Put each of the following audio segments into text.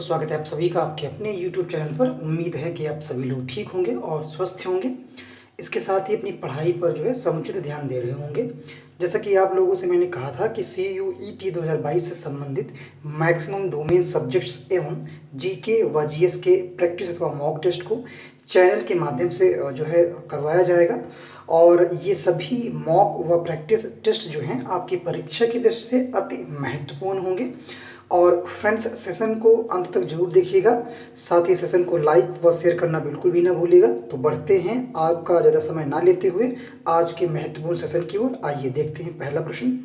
दोस्तों, स्वागत है आप सभी का आपके अपने YouTube चैनल पर। उम्मीद है कि आप सभी लोग ठीक होंगे और स्वस्थ होंगे। इसके साथ ही अपनी पढ़ाई पर जो है समुचित ध्यान दे रहे होंगे। जैसा कि आप लोगों से मैंने कहा था कि CUET 2022 से संबंधित मैक्सिमम डोमेन सब्जेक्ट्स एवं जीके व जीएस के प्रैक्टिस अथवा मॉक टेस्ट को चैनल के माध्यम से जो है करवाया जाएगा। और ये सभी मॉक व प्रैक्टिस टेस्ट जो हैं आपकी परीक्षा की दृष्टि से अति महत्वपूर्ण होंगे। और फ्रेंड्स, सेशन को अंत तक जरूर देखिएगा। साथ ही सेशन को लाइक व शेयर करना बिल्कुल भी ना भूलिएगा। तो बढ़ते हैं, आपका ज़्यादा समय ना लेते हुए आज के महत्वपूर्ण सेशन की ओर। आइए देखते हैं पहला प्रश्न।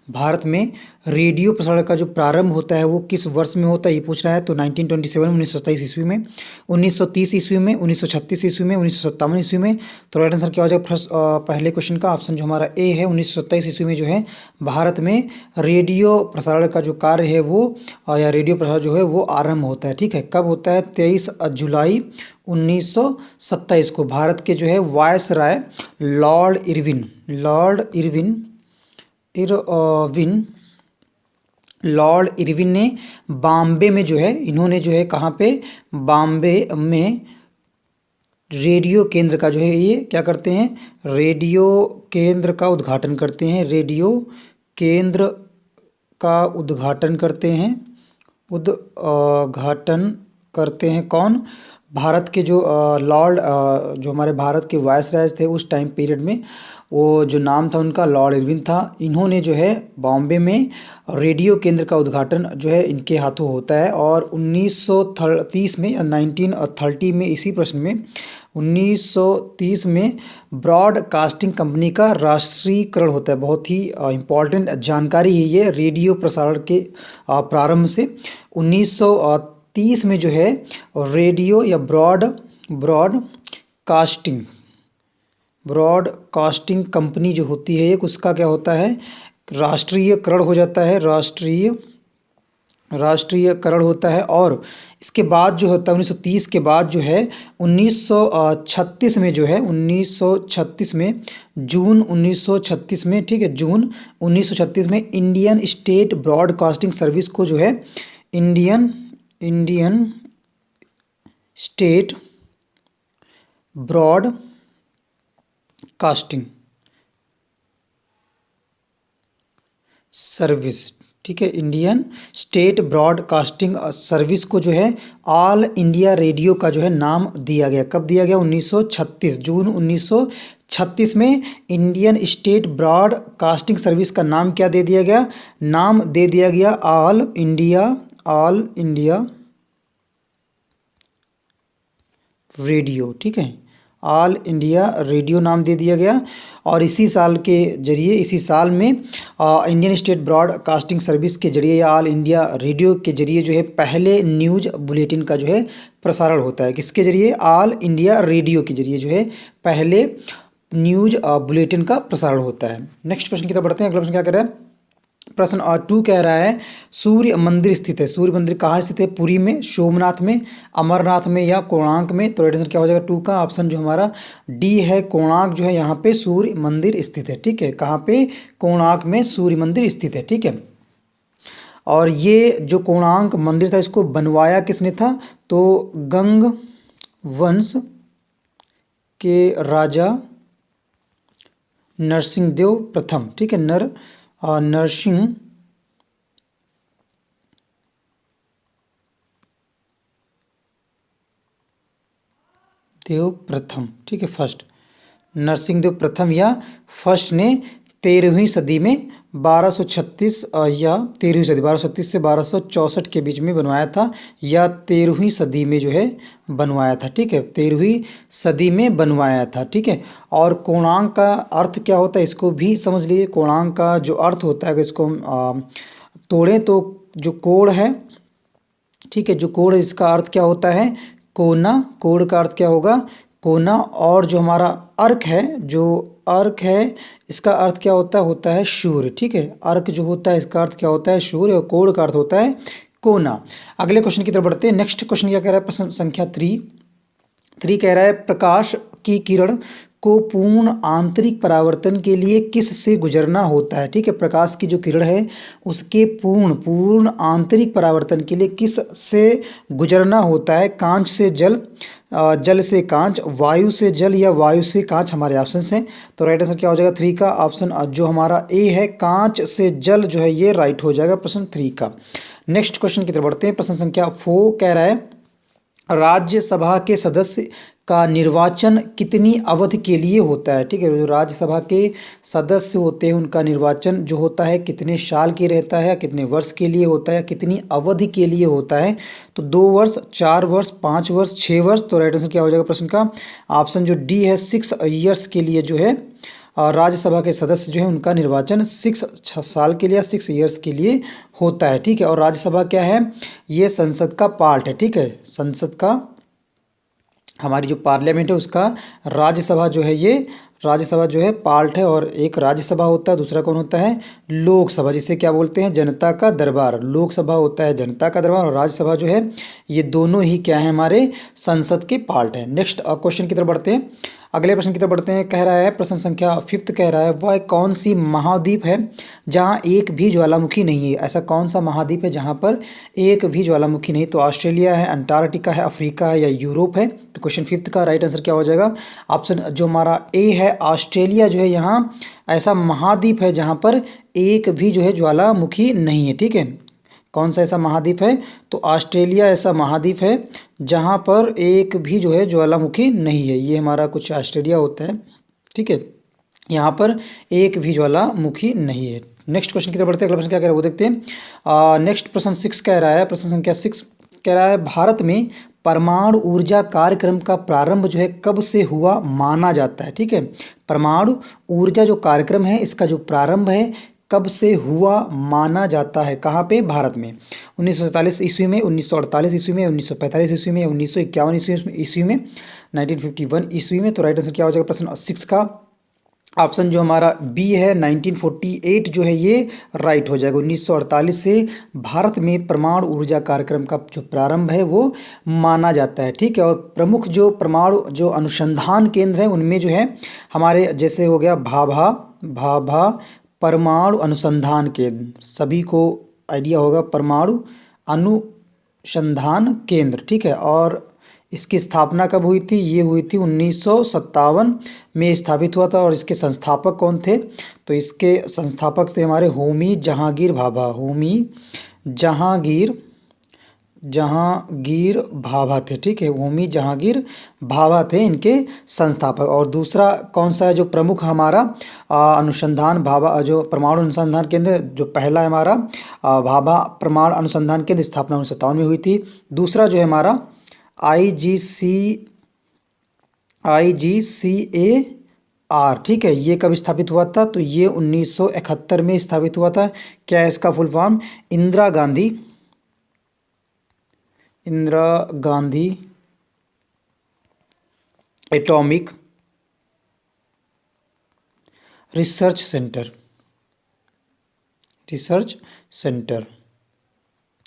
भारत में रेडियो प्रसारण का जो प्रारंभ होता है वो किस वर्ष में होता है, ये पूछ रहा है। तो 1927 1927 ईस्वी में, 1930 ईस्वी में, 1936 ईस्वी में, 1957 ईस्वी में। तो राइट आंसर क्या हो जाएगा फर्स्ट पहले क्वेश्चन का? ऑप्शन जो हमारा ए है, 1927 ईस्वी में जो है भारत में रेडियो प्रसारण का जो कार्य है वो या रेडियो प्रसारण जो है वो आरंभ होता है। ठीक है, कब होता है? 23 जुलाई 1927 को भारत के जो है वायस राय लॉर्ड इरविन ने बॉम्बे में जो है, इन्होंने जो है कहाँ पे? बॉम्बे में रेडियो केंद्र का जो है ये क्या करते हैं? रेडियो केंद्र का उद्घाटन करते हैं। रेडियो केंद्र का उद्घाटन करते हैं। कौन? भारत के जो जो हमारे भारत के वायसराय थे उस टाइम पीरियड में, वो जो नाम था उनका लॉर्ड इरविन था। इन्होंने जो है बॉम्बे में रेडियो केंद्र का उद्घाटन जो है इनके हाथों होता है। और 1930 में, 1930 में, इसी प्रश्न में 1930 में ब्रॉडकास्टिंग कंपनी का राष्ट्रीयकरण होता है। बहुत ही इम्पॉर्टेंट जानकारी है ये रेडियो प्रसारण के प्रारंभ से। 1930 में जो है रेडियो या ब्रॉडकास्टिंग कंपनी जो होती है एक, उसका क्या होता है? राष्ट्रीयकरण हो जाता है। राष्ट्रीयकरण होता है। और इसके बाद जो होता है 1930 के बाद जो है 1936 में जो है 1936 में, जून 1936 में, ठीक है, जून 1936 में इंडियन स्टेट ब्रॉडकास्टिंग सर्विस को जो है इंडियन स्टेट ब्रॉडकास्टिंग सर्विस, ठीक है, इंडियन स्टेट ब्रॉडकास्टिंग सर्विस को जो है ऑल इंडिया रेडियो का जो है नाम दिया गया। कब दिया गया? 1936, जून 1936 में इंडियन स्टेट ब्रॉडकास्टिंग सर्विस का नाम क्या दे दिया गया? नाम दे दिया गया ऑल इंडिया रेडियो। ठीक है, ऑल इंडिया रेडियो नाम दे दिया गया। और इसी साल में इंडियन स्टेट ब्रॉडकास्टिंग सर्विस के जरिए या ऑल इंडिया रेडियो के जरिए जो है पहले न्यूज बुलेटिन का जो है प्रसारण होता है। किसके जरिए? ऑल इंडिया रेडियो के जरिए जो है पहले न्यूज बुलेटिन का प्रसारण होता है। नेक्स्ट क्वेश्चन की तरफ बढ़ते हैं। अगला प्रश्न क्या कह रहा है? प्रश्न 2 कह रहा है सूर्य मंदिर स्थित है। सूर्य मंदिर कहाँ स्थित है? पुरी में, सोमनाथ में, अमरनाथ में या कोणार्क में? तो राइट आंसर क्या हो जाएगा 2 का? ऑप्शन जो हमारा डी है, कोणार्क जो है यहाँ पे सूर्य मंदिर स्थित है। ठीक है, कहाँ पे? कोणार्क में सूर्य मंदिर स्थित है। ठीक है, और ये जो कोणार्क मंदिर था इसको बनवाया किसने था? तो गंग वंश के राजा नरसिंहदेव प्रथम। ठीक है, नरसिंहदेव प्रथम। ठीक है, फर्स्ट नरसिंहदेव प्रथम या फर्स्ट ने 13वीं सदी में 1236 या 13वीं सदी 1236 से 1264 के बीच में बनवाया था, या 13वीं सदी में जो है बनवाया था। ठीक है, 13वीं सदी में बनवाया था। ठीक है, और कोणार्क का अर्थ क्या होता है इसको भी समझ लीजिए। कोणार्क का जो अर्थ होता है, अगर इसको हम तोड़ें तो जो कोण है, ठीक है, जो कोण है इसका अर्थ क्या होता है? कोना। कोण का अर्थ क्या होगा? कोना। और जो हमारा अर्क है, इसका अर्थ क्या होता है सूर्य। ठीक है, अर्क जो होता है इसका अर्थ क्या होता है? सूर्य। और कोण का अर्थ होता है कोना। अगले क्वेश्चन की तरफ बढ़ते हैं। नेक्स्ट क्वेश्चन क्या कह रहा है? प्रश्न संख्या 3 3 कह रहा है प्रकाश की किरण को पूर्ण आंतरिक परावर्तन के लिए किस से गुजरना होता है। ठीक है, प्रकाश की जो किरण है उसके पूर्ण आंतरिक परावर्तन के लिए किस से गुजरना होता है। कांच से जल, जल से कांच, वायु से जल या वायु से कांच हमारे ऑप्शन हैं। तो राइट आंसर क्या हो जाएगा 3 का ऑप्शन जो हमारा ए है, कांच से जल जो है ये राइट हो जाएगा प्रश्न 3 का। नेक्स्ट क्वेश्चन की तरफ बढ़ते हैं। प्रश्न संख्या 4 कह रहा है राज्यसभा के सदस्य का निर्वाचन कितनी अवधि के लिए होता है। ठीक है, जो राज्यसभा के सदस्य होते हैं उनका निर्वाचन जो होता है कितने साल के रहता है, कितने वर्ष के लिए होता है, कितनी अवधि के लिए होता है। तो 2 वर्ष, 4 वर्ष, 5 वर्ष, 6 वर्ष। तो राइट आंसर क्या हो जाएगा प्रश्न का ऑप्शन जो डी है 6 ईयर्स के लिए जो है और राज्यसभा के सदस्य जो है उनका निर्वाचन 6 साल के लिए, 6 ईयर्स के लिए होता है। ठीक है, और राज्यसभा क्या है, ये संसद का पार्ट है। ठीक है, संसद का, हमारी जो पार्लियामेंट है उसका राज्यसभा जो है ये राज्यसभा जो है पार्ट है। और एक राज्यसभा होता है, दूसरा कौन होता है लोकसभा, जिसे क्या बोलते हैं जनता का दरबार। लोकसभा होता है जनता का दरबार और राज्यसभा जो है ये दोनों ही क्या है हमारे संसद के पार्ट है। नेक्स्ट क्वेश्चन की तरफ बढ़ते हैं, अगले प्रश्न की तरफ बढ़ते हैं। कह रहा है प्रश्न संख्या 5 कह रहा है वह कौन सी महाद्वीप है जहाँ एक भी ज्वालामुखी नहीं है। ऐसा कौन सा महाद्वीप है जहाँ पर एक भी ज्वालामुखी नहीं। तो ऑस्ट्रेलिया है, अंटार्कटिका है, अफ्रीका है या यूरोप है। तो क्वेश्चन 5 का राइट आंसर क्या हो जाएगा ऑप्शन जो हमारा ए है ऑस्ट्रेलिया जो है यहाँ ऐसा महाद्वीप है जहाँ पर एक भी जो है ज्वालामुखी नहीं है। ठीक है, कौन सा ऐसा महाद्वीप है, तो ऑस्ट्रेलिया ऐसा महाद्वीप है जहाँ पर एक भी जो है ज्वालामुखी नहीं है। ये हमारा कुछ ऑस्ट्रेलिया होता है। ठीक है, यहाँ पर एक भी ज्वालामुखी नहीं है। नेक्स्ट क्वेश्चन की तरफ बढ़ते हैं, अगला प्रश्न क्या कह रहा है वो देखते हैं। नेक्स्ट प्रश्न 6 कह रहा है, प्रश्न संख्या 6 कह रहा है भारत में परमाणु ऊर्जा कार्यक्रम का प्रारंभ जो है कब से हुआ माना जाता है। ठीक है, परमाणु ऊर्जा जो कार्यक्रम है इसका जो प्रारंभ है कब से हुआ माना जाता है। कहाँ पे, भारत में 1947 ईस्वी में, 1948 ईस्वी में, 1945 ईस्वी में, 1951 ईस्वी में, 1951 ईस्वी में। तो राइट आंसर क्या हो जाएगा प्रश्न 6 का ऑप्शन जो हमारा बी है 1948 जो है ये राइट हो जाएगा। 1948 से भारत में परमाणु ऊर्जा कार्यक्रम का जो प्रारंभ है वो माना जाता है। ठीक है, और प्रमुख जो परमाणु जो अनुसंधान केंद्र हैं उनमें जो है हमारे जैसे हो गया भाभा परमाणु अनुसंधान केंद्र, सभी को आइडिया होगा परमाणु अनुसंधान केंद्र। ठीक है, और इसकी स्थापना कब हुई थी, ये हुई थी 1957 में स्थापित हुआ था। और इसके संस्थापक कौन थे, तो इसके संस्थापक थे हमारे होमी जहांगीर भाभा। होमी जहांगीर भाभा थे। ठीक है, होमी जहांगीर भाभा थे इनके संस्थापक। और दूसरा कौन सा है जो प्रमुख हमारा अनुसंधान भाभा जो परमाणु अनुसंधान केंद्र जो पहला है हमारा भाभा परमाणु अनुसंधान केंद्र, स्थापना 1957 में हुई थी। दूसरा जो है हमारा IGCAR। ठीक है, ये कब स्थापित हुआ था, तो ये 1971 में स्थापित हुआ था। क्या है इसका full form, Indira Gandhi atomic research centre,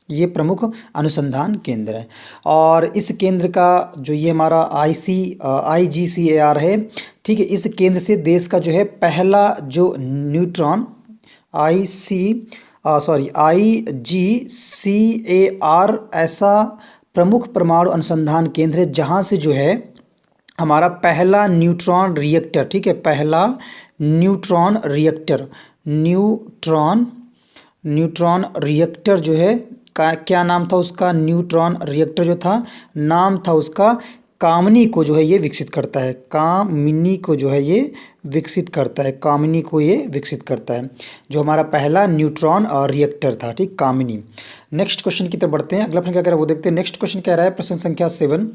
ये प्रमुख अनुसंधान केंद्र है। और इस केंद्र का जो ये हमारा IGCAR है। ठीक है, इस केंद्र से देश का जो है पहला जो न्यूट्रॉन IGCAR ऐसा प्रमुख परमाणु अनुसंधान केंद्र है जहाँ से जो है हमारा पहला न्यूट्रॉन रिएक्टर। ठीक है, पहला न्यूट्रॉन रिएक्टर जो है क्या नाम था उसका, न्यूट्रॉन रिएक्टर जो था नाम था उसका कामिनी को जो है ये विकसित करता है। कामिनी को ये विकसित करता है जो हमारा पहला न्यूट्रॉन रिएक्टर था। ठीक, कामिनी। नेक्स्ट क्वेश्चन की तरफ बढ़ते हैं, अगला प्रश्न क्या कह रहा है वो देखते हैं। नेक्स्ट क्वेश्चन कह रहा है प्रश्न संख्या 7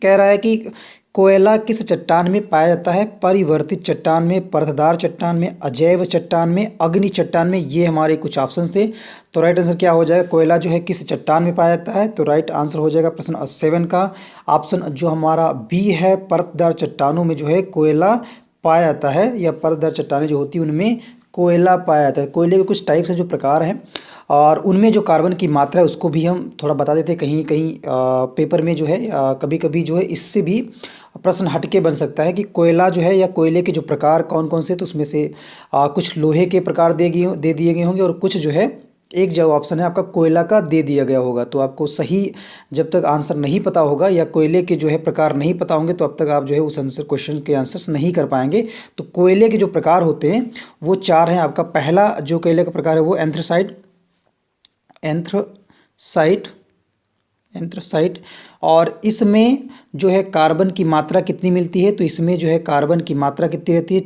कह रहा है कि कोयला किस चट्टान में पाया जाता है, परिवर्तित चट्टान में, परतदार चट्टान में, अजैव चट्टान में, अग्नि चट्टान में। ये हमारे कुछ ऑप्शंस थे। तो राइट आंसर क्या हो जाएगा, कोयला जो है किस चट्टान में पाया जाता है। तो राइट आंसर हो जाएगा प्रश्न 7 का ऑप्शन जो हमारा बी है, परतदार चट्टानों में जो है कोयला पाया जाता है, या परतदार चट्टानें जो होती हैं उनमें कोयला पाया जाता है। कोयले के कुछ टाइप्स हैं, जो प्रकार हैं, और उनमें जो कार्बन की मात्रा है उसको भी हम थोड़ा बता देते हैं। कहीं कहीं पेपर में जो है कभी कभी जो है इससे भी प्रश्न हटके बन सकता है कि कोयला जो है या कोयले के जो प्रकार कौन कौन से, तो उसमें से कुछ लोहे के प्रकार दे दिए गए होंगे, और कुछ जो है एक जो ऑप्शन है आपका कोयला का दे दिया गया होगा। तो आपको सही जब तक आंसर नहीं पता होगा या कोयले के जो है प्रकार नहीं पता होंगे, तो अब तक आप जो है उस आंसर क्वेश्चन के आंसर्स नहीं कर पाएंगे। तो कोयले के जो प्रकार होते हैं वो 4 हैं। आपका पहला जो कोयले का प्रकार है वो एंथ्रासाइट एंथ्रासाइट और इसमें जो है कार्बन की मात्रा कितनी मिलती है, तो इसमें जो है कार्बन की मात्रा कितनी रहती है,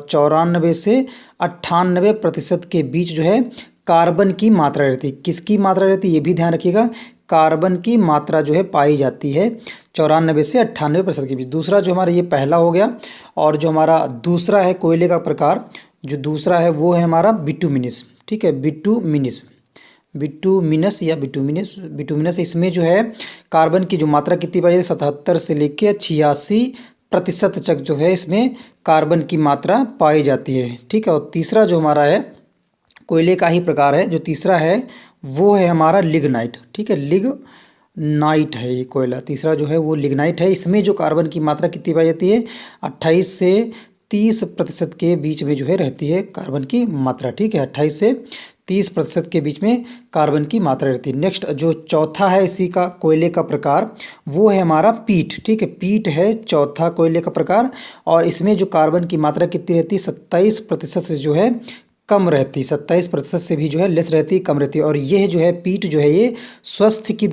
94 से 98% के बीच जो है कार्बन की मात्रा रहती है। किसकी मात्रा रहती है ये भी ध्यान रखिएगा, कार्बन की मात्रा जो है पाई जाती है 94 से 98% के बीच। दूसरा जो हमारा ये पहला हो गया, और जो हमारा दूसरा है कोयले का प्रकार, जो दूसरा है वो है हमारा बिटुमिनस। ठीक है, बिटुमिनस या बिटुमिनस इसमें जो है कार्बन की जो मात्रा कितनी पाई जाती है, 77 से लेकर 86% तक जो है इसमें कार्बन की मात्रा पाई जाती है। ठीक है, और तीसरा जो हमारा है कोयले का ही प्रकार है, जो तीसरा है वो है हमारा लिग्नाइट। ठीक है, लिग्नाइट है ये कोयला, तीसरा जो है वो लिग्नाइट है। इसमें जो कार्बन की मात्रा कितनी पाई जाती है, 28 से 30% के बीच में जो है रहती है कार्बन की मात्रा। ठीक है, 28 से 30% के बीच में कार्बन की मात्रा रहती है। नेक्स्ट जो चौथा है इसी का कोयले का प्रकार वो है हमारा पीट। ठीक है, पीट है चौथा कोयले का प्रकार, और इसमें जो कार्बन की मात्रा कितनी रहती है, 27% से जो है कम रहती है, 27% से भी जो है लेस रहती है, कम रहती है। और यह जो है पीट जो है ये स्वास्थ्य की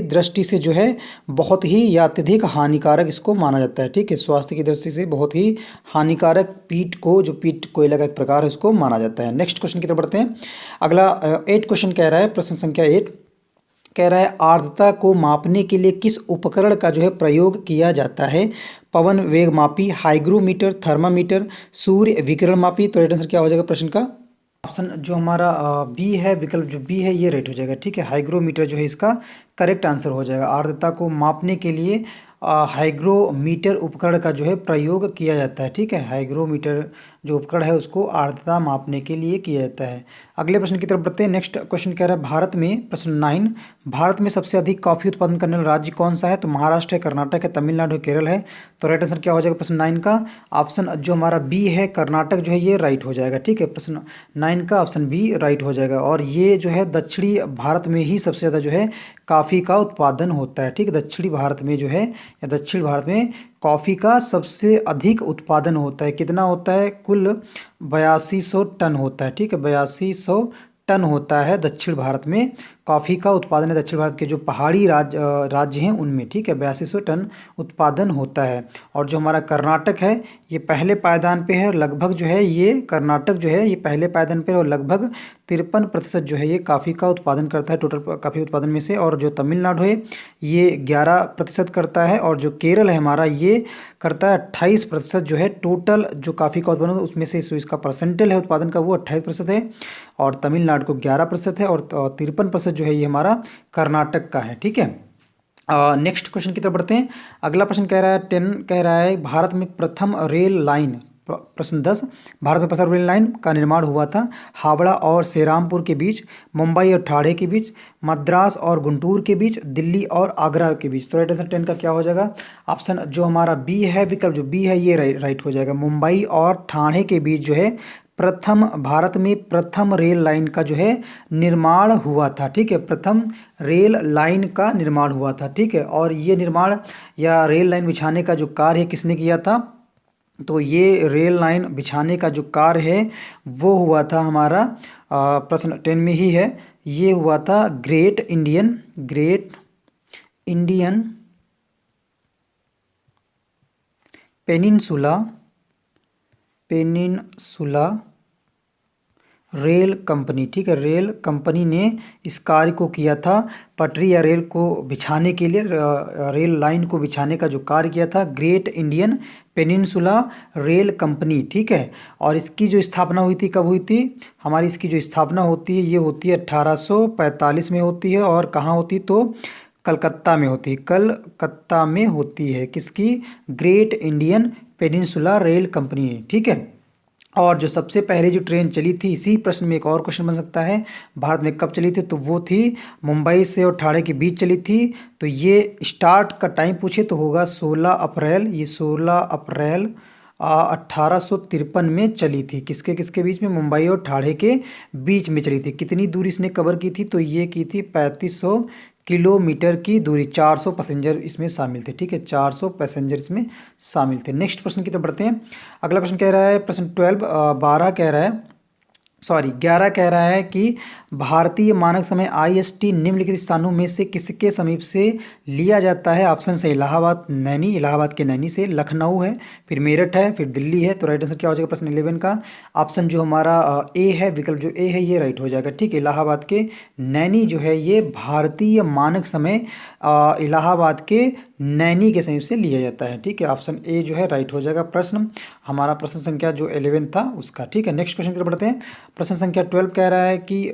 दृष्टि से जो है बहुत ही या अत्यधिक हानिकारक इसको माना जाता है। ठीक है, स्वास्थ्य की दृष्टि से बहुत ही हानिकारक पीट को, जो पीट कोयला का एक प्रकार है, उसको माना जाता है। नेक्स्ट क्वेश्चन की तरफ बढ़ते हैं। अगला 8 क्वेश्चन कह रहा है, प्रश्न संख्या 8 कह रहा है आर्द्रता को मापने के लिए किस उपकरण का जो है प्रयोग किया जाता है, पवन वेग मापी, हाइग्रोमीटर, थर्मामीटर, सूर्य विकिरण मापी। तो राइट आंसर क्या हो जाएगा प्रश्न का, ऑप्शन जो हमारा बी है, विकल्प जो बी है ये राइट हो जाएगा। ठीक है, हाइग्रोमीटर जो है इसका करेक्ट आंसर हो जाएगा। आर्द्रता को मापने के लिए हाइग्रोमीटर उपकरण का जो है प्रयोग किया जाता है। ठीक है, हाइग्रोमीटर जो उपकरण है उसको आर्द्रता मापने के लिए किया जाता है। अगले प्रश्न की तरफ बढ़ते हैं। नेक्स्ट क्वेश्चन कह रहा है भारत में, प्रश्न 9, भारत में सबसे अधिक कॉफ़ी उत्पादन करने वाला राज्य कौन सा है, तो महाराष्ट्र है, कर्नाटक है, तमिलनाडु है, केरल है। तो राइट आंसर क्या हो जाएगा प्रश्न 9 का, ऑप्शन जो हमारा बी है कर्नाटक जो है ये राइट हो जाएगा। ठीक है, प्रश्न 9 का ऑप्शन बी राइट हो जाएगा। और ये जो है दक्षिणी भारत में ही सबसे ज़्यादा जो है कॉफ़ी का उत्पादन होता है। ठीक है, दक्षिणी भारत में जो है या दक्षिण भारत में कॉफ़ी का सबसे अधिक उत्पादन होता है। कितना होता है, कुल 8200 टन होता है। ठीक है, 8200 टन होता है दक्षिण भारत में कॉफ़ी का उत्पादन है। दक्षिण भारत के जो पहाड़ी राज्य हैं उनमें, ठीक है, 8200 टन उत्पादन होता है। और जो हमारा कर्नाटक है ये पहले पायदान पे है, लगभग जो है ये कर्नाटक जो है ये पहले पायदान पे है, और लगभग 53% जो है ये कॉफ़ी का उत्पादन करता है टोटल कॉफ़ी उत्पादन में से। और जो तमिलनाडु है ये 11% करता है, और जो केरल है हमारा ये करता है 28% जो है टोटल जो कॉफ़ी का उत्पादन उसमें से इसका परसेंटेज है उत्पादन का वो 28% है, और तमिलनाडु को 11% है, और 53% जो है ये हमारा कर्नाटक का है। ठीक है, नेक्स्ट क्वेश्चन की तरफ बढ़ते हैं। अगला प्रश्न कह रहा है 10 कह रहा है भारत में प्रथम रेल लाइन, प्रश्न 10, भारत में प्रथम रेल लाइन का निर्माण हुआ था हावड़ा और सेरामपुर के बीच, मुंबई और ठाणे के बीच, मद्रास और गुंटूर के बीच, दिल्ली और आगरा के बीच। तो राइट आंसर 10 का क्या हो जाएगा, ऑप्शन जो हमारा बी है, विकल्प जो बी है ये राइट हो जाएगा। मुंबई और ठाणे के बीच जो है भारत में प्रथम रेल लाइन का जो है निर्माण हुआ था। ठीक है, प्रथम रेल लाइन का निर्माण हुआ था। ठीक है, और ये निर्माण या रेल लाइन बिछाने का जो कार्य किसने किया था, तो ये रेल लाइन बिछाने का जो कार्य है वो हुआ था हमारा प्रश्न 10 में ही है, ये हुआ था great Indian peninsula rail company. ठीक है, रेल कंपनी ने इस कार्य को किया था, पटरी या रेल को बिछाने के लिए, रेल लाइन को बिछाने का जो कार्य किया था great Indian peninsula rail company. ठीक है, और इसकी जो स्थापना हुई थी कब हुई थी, हमारी इसकी जो स्थापना होती है ये होती है 1845 में होती है, और कहाँ होती तो कलकत्ता में होती है, कलकत्ता में होती है। किसकी, great Indian peninsula rail company है, ठीक है। और जो सबसे पहले जो ट्रेन चली थी, इसी प्रश्न में एक और क्वेश्चन बन सकता है, भारत में कब चली थी, तो वो थी मुंबई से और ठाणे के बीच चली थी। तो ये स्टार्ट का टाइम पूछे तो होगा 16 अप्रैल, ये 16 अप्रैल 1853 में चली थी। किसके किसके बीच में, मुंबई और ठाणे के बीच में चली थी। कितनी दूरी इसने कवर की थी, तो ये की थी 3500 किलोमीटर की दूरी। 400 पैसेंजर इसमें शामिल थे, ठीक है, 400 पैसेंजर इसमें शामिल थे। नेक्स्ट प्रश्न की तरफ बढ़ते हैं। अगला प्रश्न कह रहा है, प्रश्न 12 कह रहा है, सॉरी 11 कह रहा है कि भारतीय मानक समय IST निम्नलिखित स्थानों में से किसके समीप से लिया जाता है। ऑप्शन है इलाहाबाद, नैनी, इलाहाबाद के नैनी से, लखनऊ है, फिर मेरठ है, फिर दिल्ली है। तो राइट आंसर क्या हो जाएगा प्रश्न 11 का, ऑप्शन जो हमारा ए है, विकल्प जो ए है ये राइट हो जाएगा, ठीक है। इलाहाबाद के नैनी जो है ये भारतीय मानक समय इलाहाबाद के नैनी के समीप से लिया जाता है, ठीक है। ऑप्शन ए जो है राइट हो जाएगा प्रश्न हमारा, प्रश्न संख्या जो 11 था उसका, ठीक है। नेक्स्ट क्वेश्चन की तरफ बढ़ते हैं। प्रश्न संख्या 12 कह रहा है कि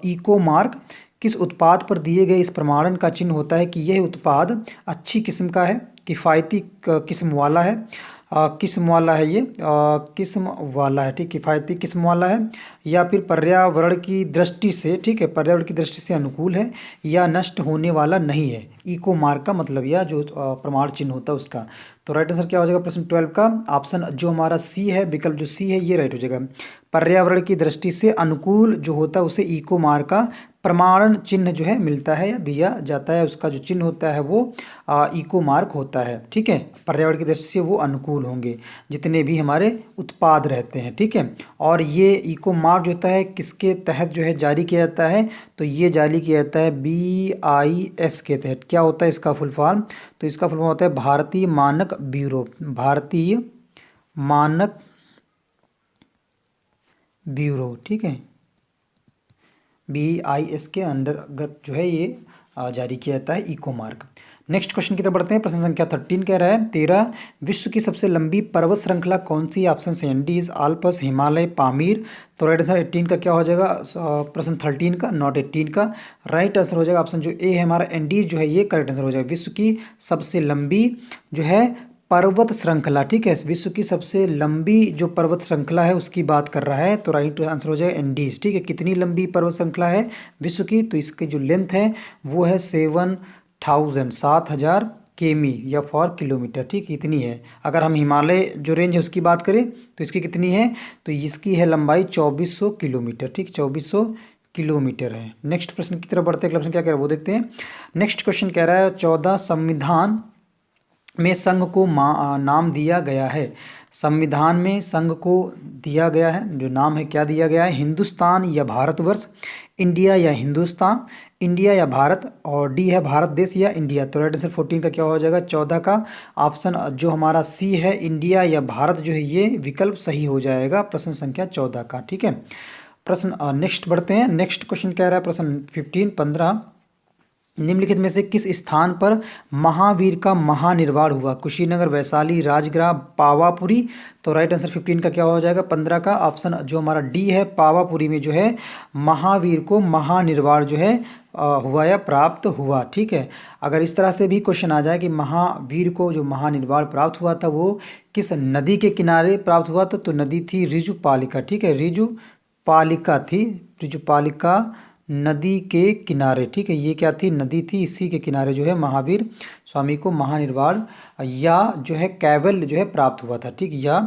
इको मार्क किस उत्पाद पर दिए गए इस प्रमाणन का चिन्ह होता है कि यह उत्पाद अच्छी किस्म का है, किफ़ायती किस्म वाला है, किस्म वाला है, ये किस्म वाला है, ठीक, किफ़ायती किस्म वाला है, या फिर पर्यावरण की दृष्टि से, ठीक है, पर्यावरण की दृष्टि से अनुकूल है, या नष्ट होने वाला नहीं है। इको मार्क का मतलब या जो प्रमाण चिन्ह होता है उसका। तो राइट आंसर क्या हो जाएगा प्रश्न 12 का, ऑप्शन जो हमारा सी है, विकल्प जो सी है ये राइट हो जाएगा। पर्यावरण की दृष्टि से अनुकूल जो होता है उसे इको मार्क का प्रमाणन चिन्ह जो है मिलता है या दिया जाता है, उसका जो चिन्ह होता है वो इको मार्क होता है, ठीक है। पर्यावरण की दृष्टि से वो अनुकूल होंगे जितने भी हमारे उत्पाद रहते हैं, ठीक है। और ये इको मार्क जो होता है किसके तहत जो है जारी किया जाता है, तो ये जारी किया जाता है BIS के तहत। क्या होता है इसका फुल फॉर्म, तो इसका फुल फॉर्म होता है भारतीय मानक ब्यूरो, भारतीय मानक ब्यूरो, ठीक है, BIS के अंतर्गत जो है ये जारी किया जाता है इको मार्क। नेक्स्ट क्वेश्चन की तरफ बढ़ते हैं। प्रश्न संख्या 13 कह रहा है, 13 विश्व की सबसे लंबी पर्वत श्रृंखला कौन सी है। ऑप्शन है एंडीज, आल्प्स, हिमालय, पामीर। तो राइट आंसर 18 का क्या हो जाएगा, प्रश्न 13 का, नॉट 18 का। राइट आंसर हो जाएगा ऑप्शन जो ए है हमारा, एंडीज जो है ये करेक्ट आंसर हो जाएगा। विश्व की सबसे लंबी जो है पर्वत श्रृंखला, ठीक है, विश्व की सबसे लंबी जो पर्वत श्रृंखला है उसकी बात कर रहा है। तो राइट आंसर हो जाएगा एंडीज, ठीक है। कितनी लंबी पर्वत श्रृंखला है विश्व की, तो इसकी जो लेंथ है वो है 7,000 किमी या 4 किलोमीटर, ठीक, इतनी है। अगर हम हिमालय जो रेंज है उसकी बात करें तो इसकी कितनी है, तो इसकी है लंबाई 2400 किलोमीटर, ठीक, 2400 किलोमीटर है। नेक्स्ट प्रश्न की तरफ बढ़ते हैं, प्रश्न क्या कह रहा है वो देखते हैं। नेक्स्ट क्वेश्चन कह रहा है, 14 संविधान में संघ को नाम दिया गया है। संविधान में संघ को दिया गया है, जो नाम है क्या दिया गया है, हिंदुस्तान या भारतवर्ष, इंडिया या हिंदुस्तान, इंडिया या भारत, और डी है भारत देश या इंडिया। तो राइट आंसर 14 का क्या हो जाएगा, 14 का ऑप्शन जो हमारा सी है, इंडिया या भारत जो है ये विकल्प सही हो जाएगा प्रश्न संख्या 14 का, ठीक है। प्रश्न नेक्स्ट बढ़ते हैं। नेक्स्ट क्वेश्चन कह रहा है प्रश्न 15 निम्नलिखित में से किस स्थान पर महावीर का महानिर्वाण हुआ। कुशीनगर, वैशाली, राजगृह, पावापुरी। तो राइट आंसर 15 का क्या हो जाएगा, 15 का ऑप्शन जो हमारा डी है, पावापुरी में जो है महावीर को महानिर्वाण जो है हुआ या प्राप्त हुआ, ठीक है। अगर इस तरह से भी क्वेश्चन आ जाए कि महावीर को जो महानिर्वाण प्राप्त हुआ था वो किस नदी के किनारे प्राप्त हुआ था, तो नदी थी ऋजुपालिका, ठीक है, ऋजुपालिका थी, ऋजुपालिका नदी के किनारे, ठीक है, ये क्या थी, नदी थी, इसी के किनारे जो है महावीर स्वामी को महानिर्वाण या जो है कैवल्य जो है प्राप्त हुआ था, ठीक, या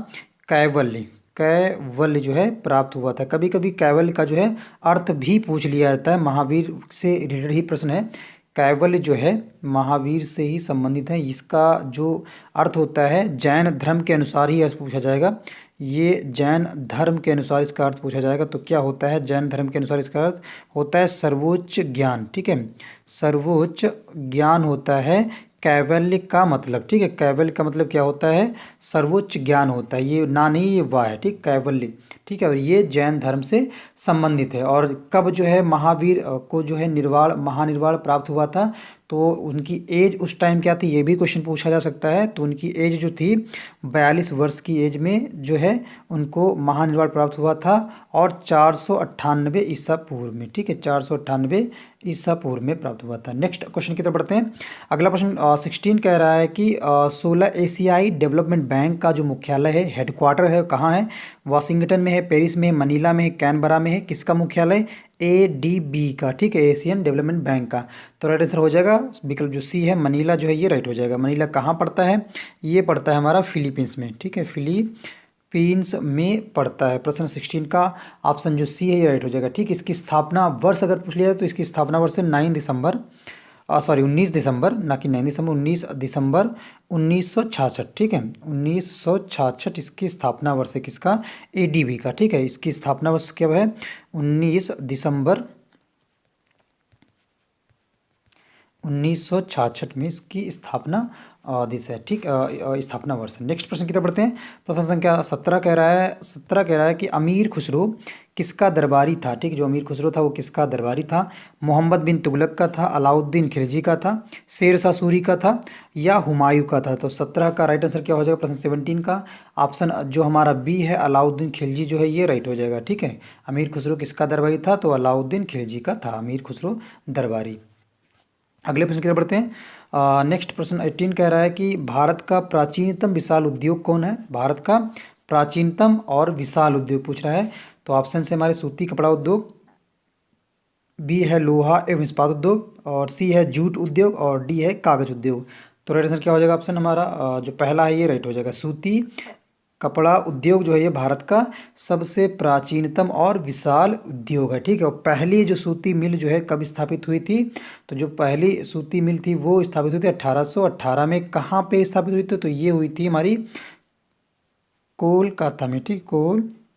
कैवल्य जो है प्राप्त हुआ था। कभी कभी कैवल्य का जो है अर्थ भी पूछ लिया जाता है, महावीर से रिलेटेड ही प्रश्न है। कैवल्य जो है महावीर से ही संबंधित है, इसका जो अर्थ होता है जैन धर्म के अनुसार ही अर्थ पूछा जाएगा, ये जैन धर्म के अनुसार इसका अर्थ पूछा जाएगा। तो क्या होता है, जैन धर्म के अनुसार इसका अर्थ होता है सर्वोच्च ज्ञान, ठीक है, सर्वोच्च ज्ञान होता है कैवल्य का मतलब, ठीक है। कैवल्य का मतलब क्या होता है, सर्वोच्च ज्ञान होता है, ये ना नहीं ये वाह है, ठीक, कैवल्य, ठीक है, और ये जैन धर्म से संबंधित है। और कब जो है महावीर को जो है महानिर्वाण प्राप्त हुआ था, तो उनकी एज उस टाइम क्या थी, ये भी क्वेश्चन पूछा जा सकता है। तो उनकी एज जो थी 42 वर्ष की एज में जो है उनको महानिर्वाण प्राप्त हुआ था, और 498 ईसा पूर्व में। ठीक है, 498 ईसा पूर्व में प्राप्त हुआ था। नेक्स्ट क्वेश्चन की तरफ बढ़ते हैं। अगला प्रश्न 16 कह रहा है कि 16 एशियाई डेवलपमेंट बैंक का जो मुख्यालय है, हेडक्वार्टर है, कहाँ है? वाशिंगटन में है, पेरिस में है, मनीला में है, कैनबरा में है। किसका मुख्यालय? ADB का। ठीक है, एशियन डेवलपमेंट बैंक का। तो राइट आंसर हो जाएगा विकल्प जो सी है, मनीला जो है ये राइट हो जाएगा। मनीला कहाँ पड़ता है? ये पड़ता है हमारा फिलीपींस में। ठीक है, फिलीपींस में पड़ता है। प्रश्न 16 का ऑप्शन जो सी है ये राइट हो जाएगा। ठीक, इसकी स्थापना वर्ष अगर पूछ लिया जाए तो इसकी स्थापना वर्ष है 19 दिसंबर, ना कि 9 दिसंबर, 19 दिसंबर 1966। ठीक है, 1966 इसकी स्थापना वर्ष है। किसका? ADB का। ठीक है, इसकी स्थापना वर्ष क्या है? 19 दिसंबर 1966 में इसकी स्थापना दिस है। ठीक, स्थापना वर्ष है। नेक्स्ट प्रश्न की तरफ बढ़ते हैं। प्रश्न संख्या 17 कह रहा है कि अमीर खुसरो किसका दरबारी था? ठीक, जो अमीर खुसरो था वो किसका दरबारी था? मोहम्मद बिन तुगलक का था, अलाउद्दीन खिलजी का था, शेर शाह सूरी का था, या हुमायूं का था? तो 17 का राइट आंसर क्या हो जाएगा? प्रश्न 17 का ऑप्शन जो हमारा बी है, अलाउद्दीन खिलजी जो है ये राइट हो जाएगा। ठीक है, अमीर खुसरो किसका दरबारी था? तो अलाउद्दीन खिलजी का था अमीर खुसरो दरबारी। अगले प्रश्न की तरफ बढ़ते हैं। नेक्स्ट प्रश्न 18 कह रहा है कि भारत का प्राचीनतम विशाल उद्योग कौन है? भारत का प्राचीनतम और विशाल उद्योग पूछ रहा है। तो ऑप्शन से हमारे सूती कपड़ा उद्योग, बी है लोहा एवं इस्पात उद्योग, और सी है जूट उद्योग, और डी है कागज उद्योग। तो राइट आंसर क्या हो जाएगा? ऑप्शन हमारा जो पहला है ये राइट हो जाएगा। सूती कपड़ा उद्योग जो है ये भारत का सबसे प्राचीनतम और विशाल उद्योग है। ठीक है, और पहली जो सूती मिल जो है कब स्थापित हुई थी? तो जो पहली सूती मिल थी वो स्थापित हुई थी 1818 में। कहाँ पे स्थापित हुई थी? तो ये हुई थी हमारी कोलकाता में। ठीक, कोलकाता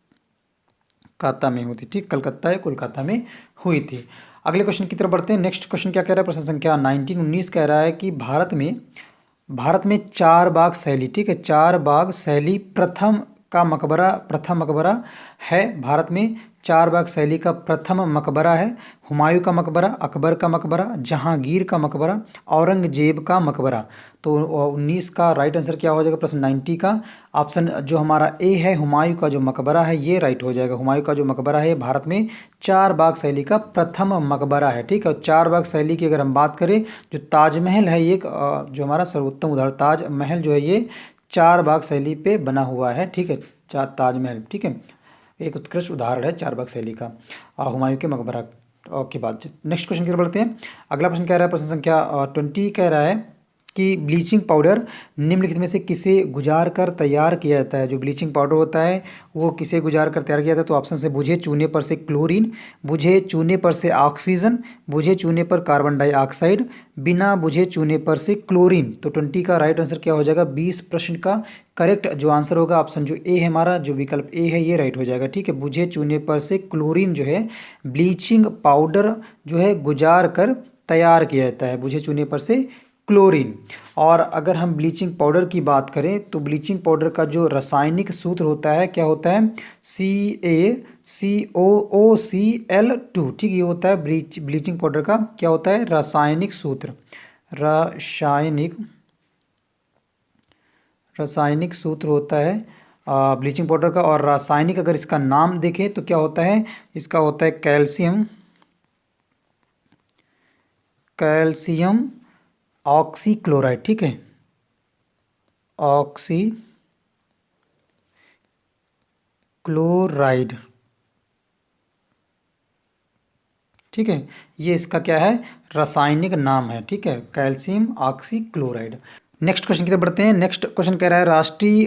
में हुई थी। ठीक, कलकत्ता या कोलकाता में हुई थी। अगले क्वेश्चन की तरफ बढ़ते हैं। नेक्स्ट क्वेश्चन क्या कह रहा है? प्रश्न संख्या 19 कह रहा है कि भारत में चार बाग शैली, ठीक है, चार बाग शैली प्रथम मकबरा है। भारत में चार बाग शैली का प्रथम मकबरा है। हुमायूं का मकबरा, अकबर का मकबरा, जहांगीर का मकबरा, औरंगजेब का मकबरा। तो 19 का राइट आंसर क्या हो जाएगा? प्रश्न 90 का ऑप्शन जो हमारा ए है, हुमायूं का जो मकबरा है ये राइट हो जाएगा। हुमायूं का जो मकबरा है भारत में चार बाग शैली का प्रथम मकबरा है। ठीक है, चार बाग शैली की अगर हम बात करें, जो ताजमहल है एक जो हमारा सर्वोत्तम उदाहरण, ताजमहल जो है ये चार बाग शैली पे बना हुआ है। ठीक है, ताजमहल, ठीक है, एक उत्कृष्ट उदाहरण है चार बाग शैली का हुमायूं के मकबरा के बाद। नेक्स्ट क्वेश्चन की तरफ बढ़ते हैं। अगला प्रश्न कह रहा है, प्रश्न संख्या 20 कह रहा है कि ब्लीचिंग पाउडर निम्नलिखित में से किसे गुजार कर तैयार किया जाता है? जो ब्लीचिंग पाउडर होता है वो किसे गुजार कर तैयार किया जाता है? तो ऑप्शन से बुझे चूने पर से क्लोरीन, बुझे चूने पर से ऑक्सीजन, बुझे चूने पर कार्बन डाइऑक्साइड, बिना बुझे चूने पर से क्लोरीन। तो 20 का राइट आंसर क्या हो जाएगा? 20 प्रश्न का करेक्ट जो आंसर होगा ऑप्शन जो ए है हमारा, जो विकल्प ए है ये राइट हो जाएगा। ठीक है, बुझे चूने पर से क्लोरीन जो है ब्लीचिंग पाउडर जो है गुजार कर तैयार किया जाता है, बुझे चूने पर से क्लोरीन। और अगर हम ब्लीचिंग पाउडर की बात करें तो ब्लीचिंग पाउडर का जो रासायनिक सूत्र होता है क्या होता है? CaCOOCl2। ठीक, ये होता है ब्लीचिंग पाउडर का क्या होता है? रासायनिक सूत्र। रासायनिक सूत्र होता है ब्लीचिंग पाउडर का। और रासायनिक अगर इसका नाम देखें तो क्या होता है? इसका होता है कैल्शियम ऑक्सीक्लोराइड। ठीक है, ऑक्सीक्लोराइड। ठीक है, ये इसका क्या है? रासायनिक नाम है। ठीक है, कैल्शियम ऑक्सीक्लोराइड। नेक्स्ट क्वेश्चन की तरफ बढ़ते हैं। नेक्स्ट क्वेश्चन कह रहा है राष्ट्रीय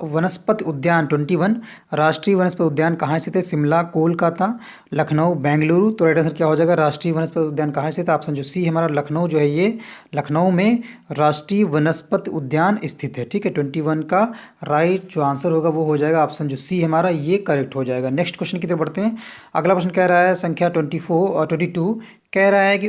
वनस्पति उद्यान 21, राष्ट्रीय वनस्पति उद्यान कहाँ स्थित है? शिमला, कोलकाता, लखनऊ, बेंगलुरु। तो राइट आंसर क्या हो जाएगा? राष्ट्रीय वनस्पति उद्यान कहाँ स्थित है? ऑप्शन जो सी है हमारा लखनऊ जो है ये लखनऊ में राष्ट्रीय वनस्पति उद्यान स्थित है। ठीक है, 21 का राइट जो आंसर होगा वो हो जाएगा ऑप्शन जो सी है हमारा ये करेक्ट हो जाएगा। नेक्स्ट क्वेश्चन की तरफ बढ़ते हैं। अगला प्रश्न कह रहा है संख्या 22 कह रहा है कि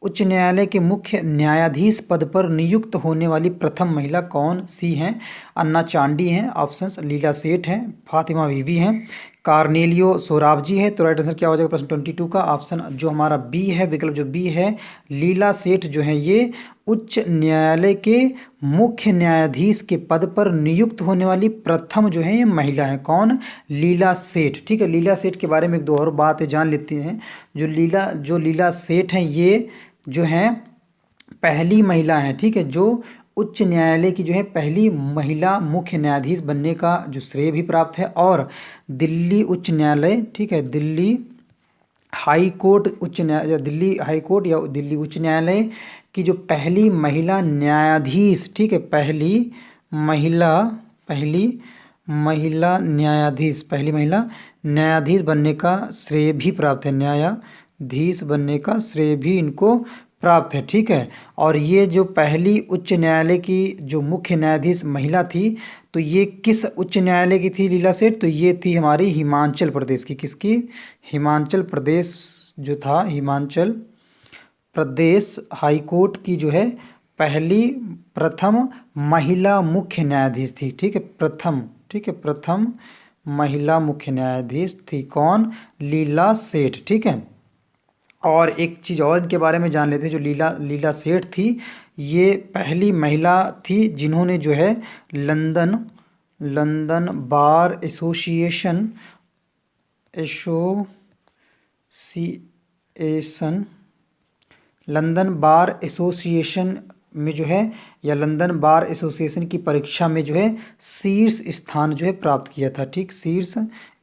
उच्च न्यायालय के मुख्य न्यायाधीश पद पर नियुक्त होने वाली प्रथम महिला कौन सी हैं? अन्ना चांडी हैं, ऑप्शंस लीला सेठ हैं, फातिमा बीवी हैं, कार्नेलियो सोराबजी है। तो राइट आंसर क्या हो जाएगा प्रश्न 22 का? ऑप्शन जो हमारा बी है, विकल्प जो बी है, लीला सेठ जो है ये उच्च न्यायालय के मुख्य न्यायाधीश के पद पर नियुक्त होने वाली प्रथम जो है ये महिला है। कौन? लीला सेठ। ठीक है, लीला सेठ के बारे में एक दो और बातें जान लेते हैं। जो लीला सेठ हैं ये जो हैं पहली महिला हैं, ठीक है, जो उच्च न्यायालय की जो है पहली महिला मुख्य न्यायाधीश बनने का जो श्रेय भी प्राप्त है। और दिल्ली उच्च न्यायालय, ठीक है, दिल्ली हाई कोर्ट उच्च न्यायालय, दिल्ली हाई कोर्ट या दिल्ली उच्च न्यायालय की जो पहली महिला न्यायाधीश, ठीक है, पहली महिला न्यायाधीश बनने का श्रेय भी प्राप्त है। न्यायाधीश बनने का श्रेय भी इनको प्राप्त है। ठीक है, और ये जो पहली उच्च न्यायालय की जो मुख्य न्यायाधीश महिला थी, तो ये किस उच्च न्यायालय की थी लीला सेठ? तो ये थी हमारी हिमाचल प्रदेश की। किसकी? हिमाचल प्रदेश जो था, हिमाचल प्रदेश हाई कोर्ट की जो है प्रथम महिला मुख्य न्यायाधीश थी। ठीक है, प्रथम महिला मुख्य न्यायाधीश थी। कौन? लीला सेठ। ठीक है, और एक चीज़ और इनके बारे में जान लेते हैं। जो लीला सेठ थी, ये पहली महिला थी जिन्होंने जो है लंदन बार एसोसिएशन में जो है, या लंदन बार एसोसिएशन की परीक्षा में जो है शीर्ष स्थान जो है प्राप्त किया था। ठीक, शीर्ष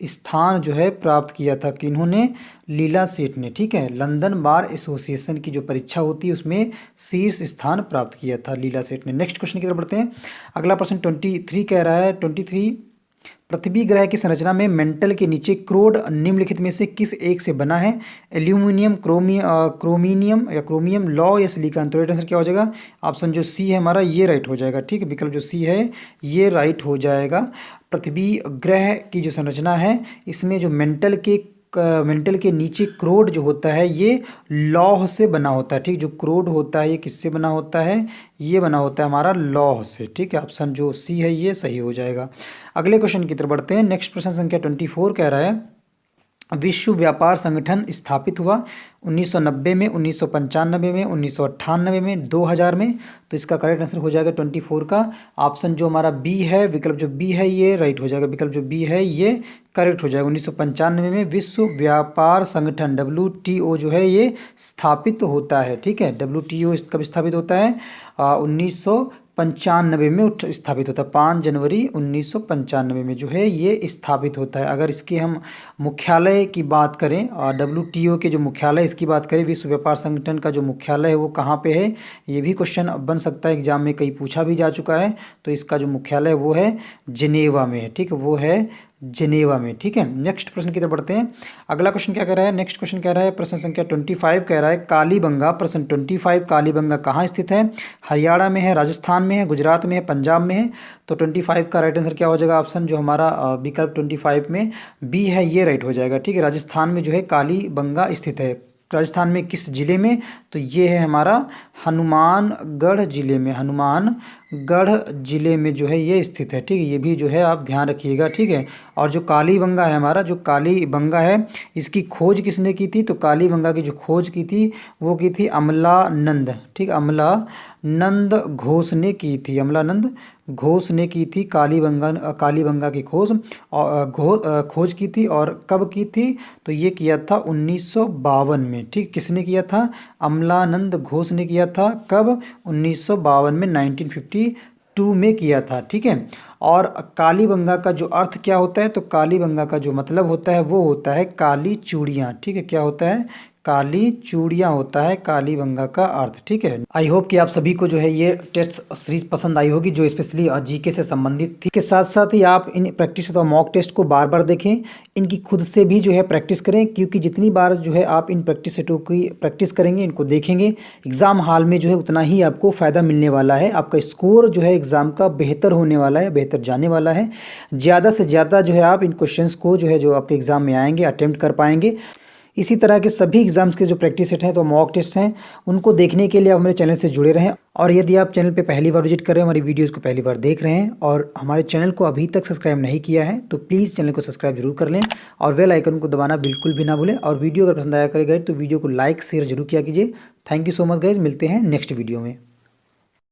स्थान जो है प्राप्त किया था कि इन्होंने, लीला सेठ ने। ठीक है, लंदन बार एसोसिएशन की जो परीक्षा होती है उसमें शीर्ष स्थान प्राप्त किया था लीला सेठ ने। नेक्स्ट क्वेश्चन की तरफ बढ़ते हैं। अगला प्रश्न 23 कह रहा है, 23, पृथ्वी ग्रह की संरचना में मेंटल के नीचे क्रोड निम्नलिखित में से किस एक से बना है? एल्यूमिनियम, क्रोमियम, लौ या सिलिकॉन? तो राइट आंसर क्या हो जाएगा? ऑप्शन जो सी है हमारा ये राइट हो जाएगा। ठीक है, विकल्प जो सी है ये राइट हो जाएगा। पृथ्वी ग्रह की जो संरचना है इसमें जो मेंटल के नीचे क्रोड जो होता है ये लौह से बना होता है। ठीक, जो क्रोड होता है ये किससे बना होता है? ये बना होता है हमारा लौह से। ठीक है, ऑप्शन जो सी है ये सही हो जाएगा। अगले क्वेश्चन की तरफ बढ़ते हैं। नेक्स्ट प्रश्न संख्या 24 कह रहा है, विश्व व्यापार संगठन स्थापित हुआ 1990 में, 1995 में, 1998 में, 2000 में? तो इसका करेक्ट आंसर हो जाएगा 24 का ऑप्शन जो हमारा बी है, विकल्प जो बी है ये राइट हो जाएगा। विकल्प जो बी है ये करेक्ट हो जाएगा। 1995 में विश्व व्यापार संगठन WTO जो है ये स्थापित होता है। ठीक है, WTO कब स्थापित होता है? 1995 में स्थापित होता है। 5 जनवरी 1995 में जो है ये स्थापित होता है। अगर इसके हम मुख्यालय की बात करें और WTO के जो मुख्यालय इसकी बात करें, विश्व व्यापार संगठन का जो मुख्यालय है वो कहाँ पे है? ये भी क्वेश्चन बन सकता है, एग्जाम में कहीं पूछा भी जा चुका है। तो इसका जो मुख्यालय वो है जिनेवा में है। ठीक है, वो है जिनेवा में। ठीक है, नेक्स्ट प्रश्न की तरफ बढ़ते हैं। अगला क्वेश्चन क्या कह रहा है? नेक्स्ट क्वेश्चन कह रहा है प्रश्न संख्या 25 कह रहा है, कालीबंगा, प्रश्न 25, कालीबंगा कहाँ स्थित है? हरियाणा में है, राजस्थान में है, गुजरात में है, पंजाब में है? तो 25 का राइट आंसर क्या हो जाएगा? ऑप्शन जो हमारा विकल्प 25 में बी है ये राइट हो जाएगा। ठीक है, राजस्थान में जो है कालीबंगा स्थित है। राजस्थान में किस जिले में? तो ये है हमारा हनुमानगढ़ जिले में, हनुमानगढ़ जिले में जो है ये स्थित है। ठीक है, ये भी जो है आप ध्यान रखिएगा। ठीक है, और जो कालीबंगा है हमारा, जो कालीबंगा है इसकी खोज किसने की थी? तो कालीबंगा की जो खोज की थी वो की थी अमलानंद। ठीक, अमलानंद घोष ने की थी, अमलानंद घोष ने की थी कालीबंगा की खोज की थी। और कब की थी? तो ये किया था 1952 में। ठीक, किसने किया था? अमलानंद घोष ने किया था। कब? 1952 में, 1952 में किया था। ठीक है, और कालीबंगा का जो अर्थ क्या होता है? तो कालीबंगा का जो मतलब होता है वो होता है काली चूड़ियाँ। ठीक है, क्या होता है? काली चूड़ियाँ होता है कालीबंगा का अर्थ। ठीक है, आई होप कि आप सभी को जो है ये टेस्ट सीरीज पसंद आई होगी जो स्पेशली जीके से संबंधित थी। इसके साथ साथ ही आप इन प्रैक्टिस अथवा मॉक टेस्ट को बार बार देखें, इनकी खुद से भी जो है प्रैक्टिस करें, क्योंकि जितनी बार जो है आप इन प्रैक्टिस सेटों की प्रैक्टिस करेंगे, इनको देखेंगे, एग्ज़ाम हॉल में जो है उतना ही आपको फ़ायदा मिलने वाला है। आपका स्कोर जो है एग्ज़ाम का बेहतर होने वाला है, बेहतर जाने वाला है। ज़्यादा से ज़्यादा जो है आप इन क्वेश्चंस को जो है जो आपके एग्ज़ाम में आएंगे अटेम्प्ट कर पाएंगे। इसी तरह के सभी एग्जाम्स के जो प्रैक्टिस सेट हैं तो मॉक टेस्ट हैं, उनको देखने के लिए आप हमारे चैनल से जुड़े रहें। और यदि आप चैनल पे पहली बार विजिट कर रहे हैं, हमारी वीडियोस को पहली बार देख रहे हैं और हमारे चैनल को अभी तक सब्सक्राइब नहीं किया है तो प्लीज़ चैनल को सब्सक्राइब जरूर कर लें और बेल आइकन को दबाना बिल्कुल भी ना भूलें। और वीडियो अगर पसंद आया करेगा तो वीडियो को लाइक शेयर जरूर किया कीजिए। Thank you so much guys, मिलते हैं नेक्स्ट वीडियो में।